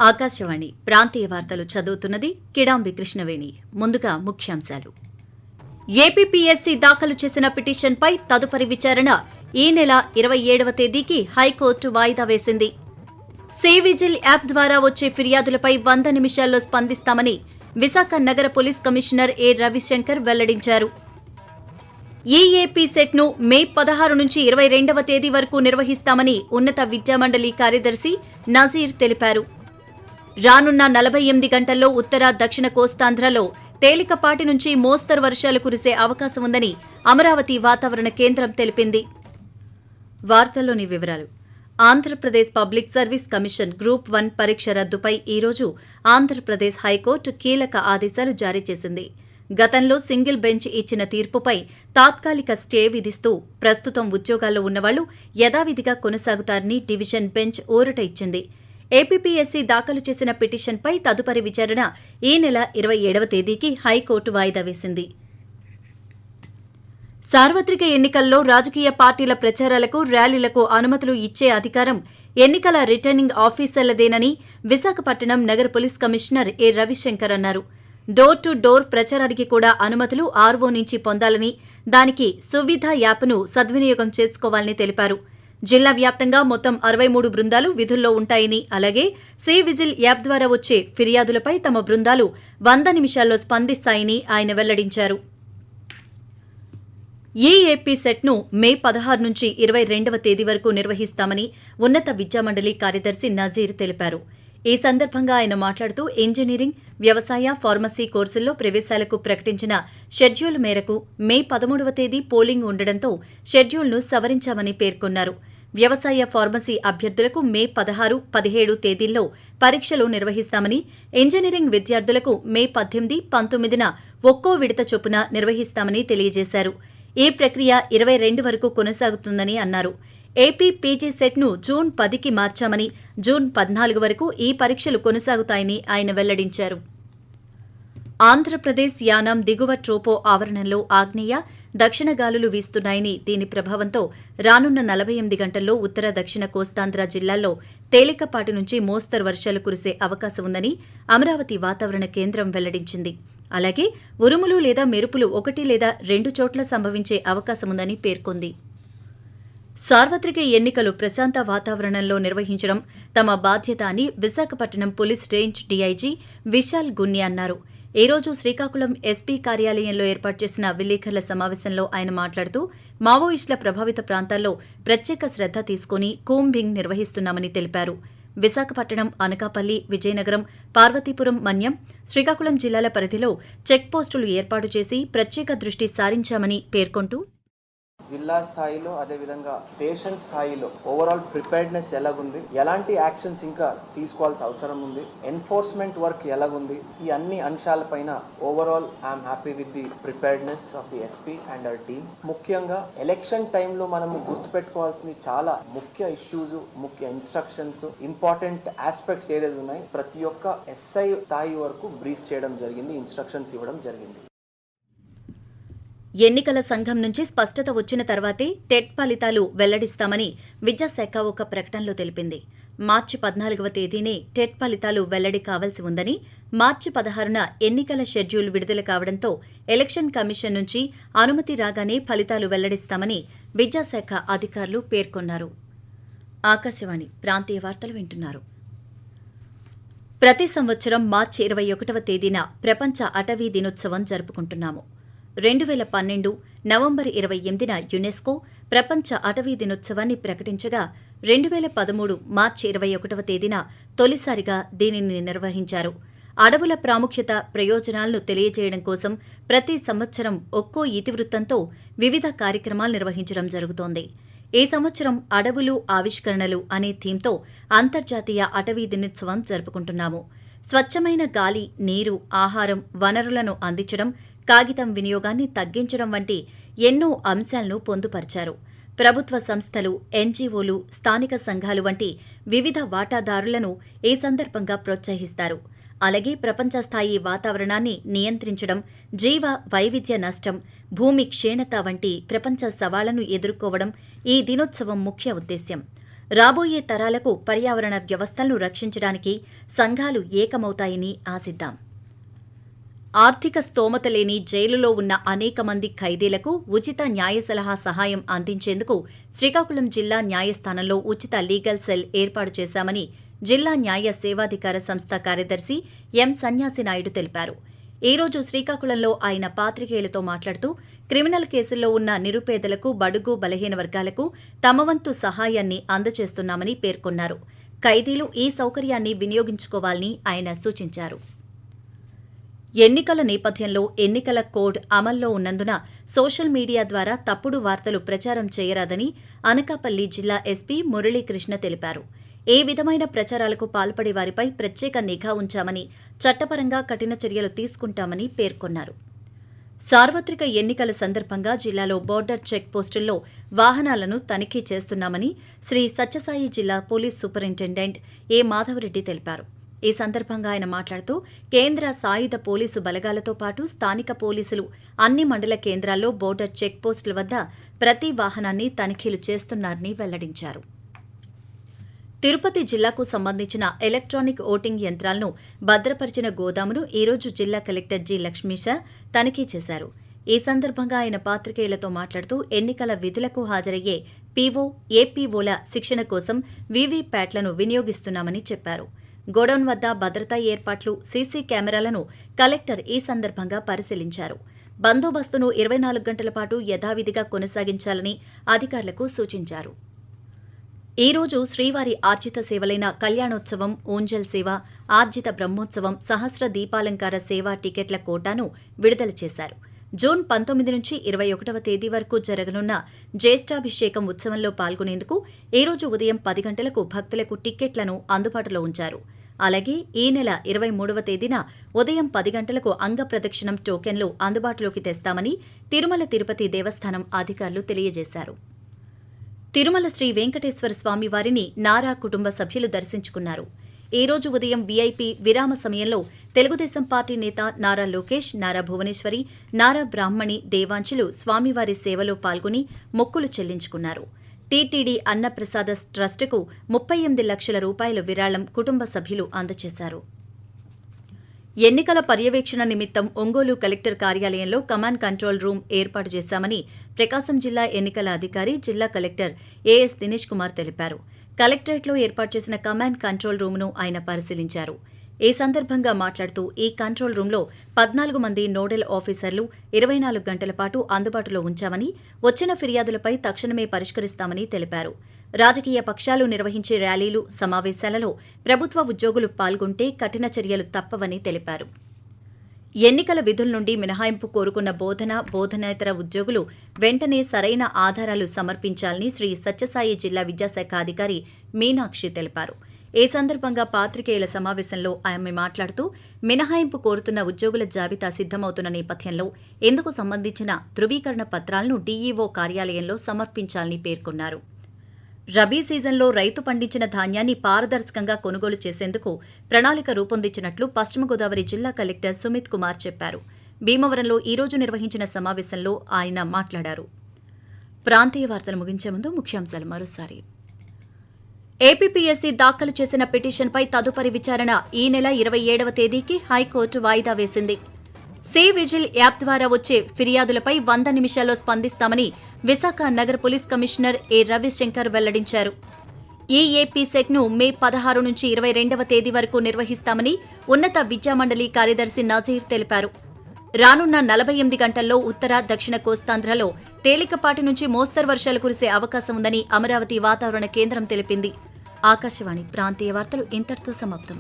ఆకాశవాణి ప్రాంతీయ వార్తలు చదువుతున్నది కిడాంబి కృష్ణవేణి. ముందుగా ముఖ్యాంశాలు. ఏపీపీఎస్సీ దాఖలు చేసిన పిటిషన్పై తదుపరి విచారణ ఈ నెల 27వ తేదీకి హైకోర్టు వాయిదా వేసింది. సి-విజిల్ యాప్ ద్వారా వచ్చే ఫిర్యాదులపై 100 నిమిషాల్లో స్పందిస్తామని విశాఖ నగర పోలీస్ కమిషనర్ ఏ రవిశంకర్ వెల్లడించారు. ఈఏపీ సెట్ను మే 16 నుంచి 22వ తేదీ వరకు నిర్వహిస్తామని ఉన్నత విద్యామండలి కార్యదర్శి నజీర్ తెలిపారు. రానున్న 48 గంటల్లో ఉత్తర దక్షిణ కోస్తాంధ్రలో తేలికపాటి నుంచి మోస్తరు వర్షాలు కురిసే అవకాశం ఉందని అమరావతి వాతావరణ కేంద్రం తెలిపింది. వార్తల్లోని వివరాలు. Andhra Pradesh public service commission group 1 పరీక్ష రద్దుపై ఈరోజు ఆంధ్రప్రదేశ్ హైకోర్టు కీలక ఆదేశాలు జారీ చేసింది. గతంలో సింగిల్ బెంచ్ ఇచ్చిన తీర్పుపై తాత్కాలిక స్టే విధిస్తూ ప్రస్తుతం ఉద్యోగాల్లో ఉన్నవాళ్లు యథావిధిగా కొనసాగుతారని డివిజన్ బెంచ్ ఊరట ఇచ్చింది. ఏపీపీఎస్సీ దాఖలు చేసిన పిటిషన్పై తదుపరి విచారణ ఈ నెల 27వ తేదీకి హైకోర్టు వాయిదా వేసింది. సార్వత్రిక ఎన్నికల్లో రాజకీయ పార్టీల ప్రచారాలకు, ర్యాలీలకు అనుమతులు ఇచ్చే అధికారం ఎన్నికల రిటర్నింగ్ ఆఫీసర్లదేనని విశాఖపట్నం నగర పోలీస్ కమిషనర్ ఏ రవిశంకర్ అన్నారు. డోర్ టు డోర్ ప్రచారానికి కూడా అనుమతులు ఆర్ఓ నుంచి పొందాలని, దానికి సువిధ యాప్ను సద్వినియోగం చేసుకోవాలని తెలిపారు. జిల్లా వ్యాప్తంగా మొత్తం 63 బృందాలు విధుల్లో ఉంటాయని, అలాగే సి-విజిల్ యాప్ ద్వారా వచ్చే ఫిర్యాదులపై తమ బృందాలు 100 నిమిషాల్లో స్పందిస్తాయని ఆయన వెల్లడించారు. ఈఏపీ సెట్ను మే 16 నుంచి 22వ తేదీ వరకు నిర్వహిస్తామని ఉన్నత విద్యామండలి కార్యదర్శి నజీర్ తెలిపారు. ఈ సందర్భంగా ఆయన మాట్లాడుతూ ఇంజనీరింగ్, వ్యవసాయ, ఫార్మసీ కోర్సుల్లో ప్రవేశాలకు ప్రకటించిన షెడ్యూల్ మేరకు మే 13వ తేదీ పోలింగ్ ఉండడంతో షెడ్యూల్ను సవరించామని పేర్కొన్నారు. వ్యవసాయ, ఫార్మసీ అభ్యర్థులకు మే 16, 17 తేదీల్లో పరీక్షలు నిర్వహిస్తామని, ఇంజనీరింగ్ విద్యార్థులకు మే 18, 19న ఒక్కో విడత చొప్పున నిర్వహిస్తామని తెలియజేశారు. ఈ ప్రక్రియ 22 వరకు కొనసాగుతుందని అన్నారు. ఏపీ పీజీ సెట్ను జూన్ 10కి మార్చామని, జూన్ 14 వరకు ఈ పరీక్షలు కొనసాగుతాయని ఆయన వెల్లడించారు. ఆంధ్రప్రదేశ్ యానాం దిగువ ట్రోపో ఆవరణంలో ఆగ్నేయ, దక్షిణ గాలులు వీస్తున్నాయని, దీని ప్రభావంతో రానున్న 48 గంటల్లో ఉత్తర దక్షిణ కోస్తాంధ్ర జిల్లాల్లో తేలికపాటి నుంచి మోస్తరు వర్షాలు కురిసే అవకాశం ఉందని అమరావతి వాతావరణ కేంద్రం వెల్లడించింది. అలాగే ఉరుములు లేదా మెరుపులు 1 లేదా 2 చోట్ల సంభవించే అవకాశముందని పేర్కొంది. సార్వత్రిక ఎన్నికలు ప్రశాంత వాతావరణంలో నిర్వహించడం తమ బాధ్యత అని Visakhapatnam police range DIG Vishal Gunni అన్నారు. ఈ రోజు శ్రీకాకుళం ఎస్పీ కార్యాలయంలో ఏర్పాటు చేసిన విలేకరుల సమావేశంలో ఆయన మాట్లాడుతూ మావోయిస్టుల ప్రభావిత ప్రాంతాల్లో ప్రత్యేక శ్రద్ధ తీసుకుని కూంబింగ్ నిర్వహిస్తున్నామని తెలిపారు. విశాఖపట్నం, అనకాపల్లి, విజయనగరం, పార్వతీపురం, మన్యం, శ్రీకాకుళం జిల్లాల పరిధిలో చెక్పోస్టులు ఏర్పాటు చేసి ప్రత్యేక దృష్టి సారించామని పేర్కొంటూ జిల్లా స్థాయిలో అదేవిధంగా స్టేషన్ స్థాయిలో ఓవరాల్ ప్రిపేర్డ్నెస్ ఎలాగుంది, ఎలాంటి యాక్షన్స్ ఇంకా తీసుకోవాల్సిన అవసరం ఉంది, ఎన్ఫోర్స్మెంట్ వర్క్ ఎలాగుంది, ఈ అన్ని అంశాలపైన overall I'm happy with the preparedness of the SP and our team. ముఖ్యంగా ఎలక్షన్ టైంలో మనము గుర్తుపెట్టుకోవాల్సిన చాలా ముఖ్య ఇష్యూస్, ముఖ్య ఇన్స్ట్రక్షన్స్, ఇంపార్టెంట్ ఆస్పెక్ట్స్ ఏదైతే ఉన్నాయి ప్రతి ఒక్క ఎస్ఐ స్థాయి వరకు బ్రీఫ్ చేయడం జరిగింది, ఇన్స్ట్రక్షన్స్ ఇవ్వడం జరిగింది. ఎన్నికల సంఘం నుంచి స్పష్టత వచ్చిన తర్వాతే టెట్ ఫలితాలు వెల్లడిస్తామని విద్యాశాఖ ఒక ప్రకటనలో తెలిపింది. మార్చి 14వ తేదీనే టెట్ ఫలితాలు వెల్లడి కావాల్సి ఉందని, మార్చి 16న ఎన్నికల షెడ్యూల్ విడుదల కావడంతో ఎలక్షన్ కమిషన్ నుంచి అనుమతి రాగానే ఫలితాలు వెల్లడిస్తామని విద్యాశాఖ అధికారులు పేర్కొన్నారు. ఆకాశవాణి ప్రాంతీయ వార్తలు వింటున్నారు. ప్రతి సంవత్సరం మార్చి 21వ తేదీన ప్రపంచ అటవీ దినోత్సవం జరుపుకుంటున్నాము. 2012 నవంబర్ 28న యునెస్కో ప్రపంచ అటవీ దినోత్సవాన్ని ప్రకటించగా 2013 మార్చి 21వ తేదీన తొలిసారిగా దీనిని నిర్వహించారు. అడవుల ప్రాముఖ్యత, ప్రయోజనాలను తెలియజేయడం కోసం ప్రతి సంవత్సరం ఒక్కో ఇతివృత్తంతో వివిధ కార్యక్రమాలు నిర్వహించడం జరుగుతోంది. ఈ సంవత్సరం అడవులు, ఆవిష్కరణలు అనే థీమ్తో అంతర్జాతీయ అటవీ దినోత్సవం జరుపుకుంటున్నాము. స్వచ్ఛమైన గాలి, నీరు, ఆహారం, వనరులను అందించడం, కాగితం వినియోగాన్ని తగ్గించడం వంటి ఎన్నో అంశాలను పొందుపరిచారు. ప్రభుత్వ సంస్థలు, ఎన్జీఓలు, స్థానిక సంఘాలు వంటి వివిధ వాటాదారులను ఈ సందర్భంగా ప్రోత్సహిస్తారు. అలాగే ప్రపంచ స్థాయి వాతావరణాన్ని నియంత్రించడం, జీవ వైవిధ్య నష్టం, భూమి క్షీణత వంటి ప్రపంచ సవాళ్లను ఎదుర్కోవడం ఈ దినోత్సవం ముఖ్య ఉద్దేశ్యం. రాబోయే తరాలకు పర్యావరణ వ్యవస్థలను రక్షించడానికి సంఘాలు ఏకమవుతాయని ఆశిద్దాం. ఆర్థిక స్తోమత లేని జైలులో ఉన్న అనేక మంది ఖైదీలకు ఉచిత న్యాయ సలహా సహాయం అందించేందుకు శ్రీకాకుళం జిల్లా న్యాయస్థానంలో ఉచిత లీగల్ సెల్ ఏర్పాటు చేశామని జిల్లా న్యాయ సేవాధికార సంస్థ కార్యదర్శి ఎం సన్యాసి నాయుడు తెలిపారు. ఈ రోజు శ్రీకాకుళంలో ఆయన పాత్రికేయులతో మాట్లాడుతూ క్రిమినల్ కేసుల్లో ఉన్న నిరుపేదలకు, బడుగు బలహీన వర్గాలకు తమ వంతు సహాయాన్ని అందజేస్తున్నామని పేర్కొన్నారు. ఖైదీలు ఈ సౌకర్యాన్ని వినియోగించుకోవాలని ఆయన సూచించారు. ఎన్నికల నేపథ్యంలో ఎన్నికల కోడ్ అమల్లో ఉన్నందున సోషల్ మీడియా ద్వారా తప్పుడు వార్తలు ప్రచారం చేయరాదని అనకాపల్లి జిల్లా ఎస్పీ మురళీకృష్ణ తెలిపారు. ఏ విధమైన ప్రచారాలకు పాల్పడే వారిపై ప్రత్యేక నిఘా ఉంచామని, చట్టపరంగా కఠిన చర్యలు తీసుకుంటామని పేర్కొన్నారు. సార్వత్రిక ఎన్నికల సందర్భంగా జిల్లాలో బోర్డర్ చెక్ పోస్టుల్లో వాహనాలను తనిఖీ చేస్తున్నామని శ్రీ సత్యసాయి జిల్లా పోలీస్ సూపరింటెండెంట్ ఏ మాధవరెడ్డి తెలిపారు. ఈ సందర్భంగా ఆయన మాట్లాడుతూ కేంద్ర సాయుధ పోలీసు బలగాలతో పాటు స్థానిక పోలీసులు అన్ని మండల కేంద్రాల్లో బోర్డర్ చెక్ పోస్టుల వద్ద ప్రతి వాహనాన్ని తనిఖీలు చేస్తున్నారని వెల్లడించారు. తిరుపతి జిల్లాకు సంబంధించిన ఎలక్ట్రానిక్ ఓటింగ్ యంత్రాలను భద్రపరిచిన గోదామును ఈ రోజు జిల్లా కలెక్టర్ జి లక్ష్మీశ తనిఖీ చేశారు. ఈ సందర్భంగా ఆయన పాత్రికేయులతో మాట్లాడుతూ ఎన్నికల విధులకు హాజరయ్యే పీఓ, ఏపీఓల శిక్షణ కోసం వీవీప్యాట్లను వినియోగిస్తున్నామని చెప్పారు. గోడౌన్ వద్ద భద్రతా ఏర్పాట్లు, సీసీ కెమెరాలను కలెక్టర్ ఈ సందర్భంగా పరిశీలించారు. బందోబస్తును 24 గంటల పాటు యథావిధిగా కొనసాగించాలని అధికారులకు సూచించారు. ఈ రోజు శ్రీవారి ఆర్జిత సేవలైన కళ్యాణోత్సవం, ఊంజల్ సేవ, ఆర్జిత బ్రహ్మోత్సవం, సహస్ర దీపాలంకార సేవా టికెట్ల కోటాను విడుదల చేశారు. జూన్ 19 నుంచి 21వ తేదీ వరకు జరగనున్న జ్యేష్ఠాభిషేకం ఉత్సవంలో పాల్గొనేందుకు ఈ రోజు ఉదయం 10 గంటలకు భక్తులకు టిక్కెట్లను అందుబాటులో ఉంచారు. అలాగే ఈ నెల 23వ తేదీన ఉదయం 10 గంటలకు అంగప్రదక్షిణం టోకెన్లు అందుబాటులోకి తెస్తామని తిరుమల తిరుపతి దేవస్థానం అధికారులు తెలియజేశారు. తిరుమల శ్రీ వెంకటేశ్వర స్వామి వారిని నారా కుటుంబ సభ్యులు దర్శించుకున్నారు. ఈ రోజు ఉదయం వీఐపీ విరామ సమయంలో తెలుగుదేశం పార్టీ నేత నారా లోకేష్, నారా భువనేశ్వరి, నారా బ్రాహ్మణి దేవాంశులు స్వామివారి సేవలో పాల్గొని మొక్కులు చెల్లించుకున్నారు. టీటీడీ అన్నప్రసాద ట్రస్టుకు 38 లక్షల రూపాయల విరాళం కుటుంబ సభ్యులు అందజేశారు. ఎన్నికల పర్యవేక్షణ నిమిత్తం ఒంగోలు కలెక్టర్ కార్యాలయంలో కమాండ్ కంట్రోల్ రూమ్ ఏర్పాటు చేశామని ప్రకాశం జిల్లా ఎన్నికల అధికారి, జిల్లా కలెక్టర్ ఏఎస్ దినేష్ కుమార్ తెలిపారు. కలెక్టరేట్లో ఏర్పాటు చేసిన కమాండ్ కంట్రోల్ రూమ్ను ఆయన పరిశీలించారు. ఈ సందర్భంగా మాట్లాడుతూ ఈ కంట్రోల్ రూంలో 14 మంది నోడల్ ఆఫీసర్లు 24 గంటల పాటు అందుబాటులో ఉంచామని, వచ్చిన ఫిర్యాదులపై తక్షణమే పరిష్కరిస్తామని తెలిపారు. రాజకీయ పక్షాలు నిర్వహించే ర్యాలీలు, సమావేశాలలో ప్రభుత్వ ఉద్యోగులు పాల్గొంటే కఠిన చర్యలు తప్పవని తెలిపారు. ఎన్నికల విధుల నుండి మినహాయింపు కోరుకున్న బోధనేతర ఉద్యోగులు వెంటనే సరైన ఆధారాలు సమర్పించాలని శ్రీ సత్యసాయి జిల్లా విద్యాశాఖ అధికారి మీనాక్షి తెలిపారు. ఈ సందర్భంగా పాత్రికేయుల సమావేశంలో ఆమె మాట్లాడుతూ మినహాయింపు కోరుతున్న ఉద్యోగుల జాబితా సిద్దమవుతున్న నేపథ్యంలో ఇందుకు సంబంధించిన ధృవీకరణ పత్రాలను డీఈఓ కార్యాలయంలో సమర్పించాలని పేర్కొన్నారు. రబీ సీజన్లో రైతు పండించిన ధాన్యాన్ని పారదర్శకంగా కొనుగోలు చేసేందుకు ప్రణాళిక రూపొందించినట్లు పశ్చిమ గోదావరి జిల్లా కలెక్టర్ సుమిత్ కుమార్ చెప్పారు. భీమవరంలో ఈ రోజు నిర్వహించిన సమావేశంలో ఆయన మాట్లాడారు. ప్రాంతీయ వార్తలు ముగించే ముందు ముఖ్యాంశాలు మరోసారి. ఏపీపీఎస్సీ దాఖలు చేసిన పిటిషన్పై తదుపరి విచారణ ఈ నెల 27వ తేదీకి హైకోర్టు వాయిదా వేసింది. సి విజిల్ యాప్ ద్వారా వచ్చే ఫిర్యాదులపై 100 నిమిషాల్లో స్పందిస్తామని విశాఖ నగర పోలీస్ కమిషనర్ ఏ రవిశంకర్ వెల్లడించారు. ఈ ఏపీ సెట్ను మే 16 నుంచి 22వ తేదీ వరకు నిర్వహిస్తామని ఉన్నత విద్యామండలి కార్యదర్శి నజీర్ తెలిపారు. రానున్న 48 గంటల్లో ఉత్తర, దక్షిణ కోస్తాంధ్రలో తేలికపాటి నుంచి మోస్తరు వర్షాలు కురిసే అవకాశం ఉందని అమరావతి వాతావరణ కేంద్రం తెలిపింది. ఆకాశవాణి ప్రాంతీయ వార్తలు ఇంతటితో సమాప్తం.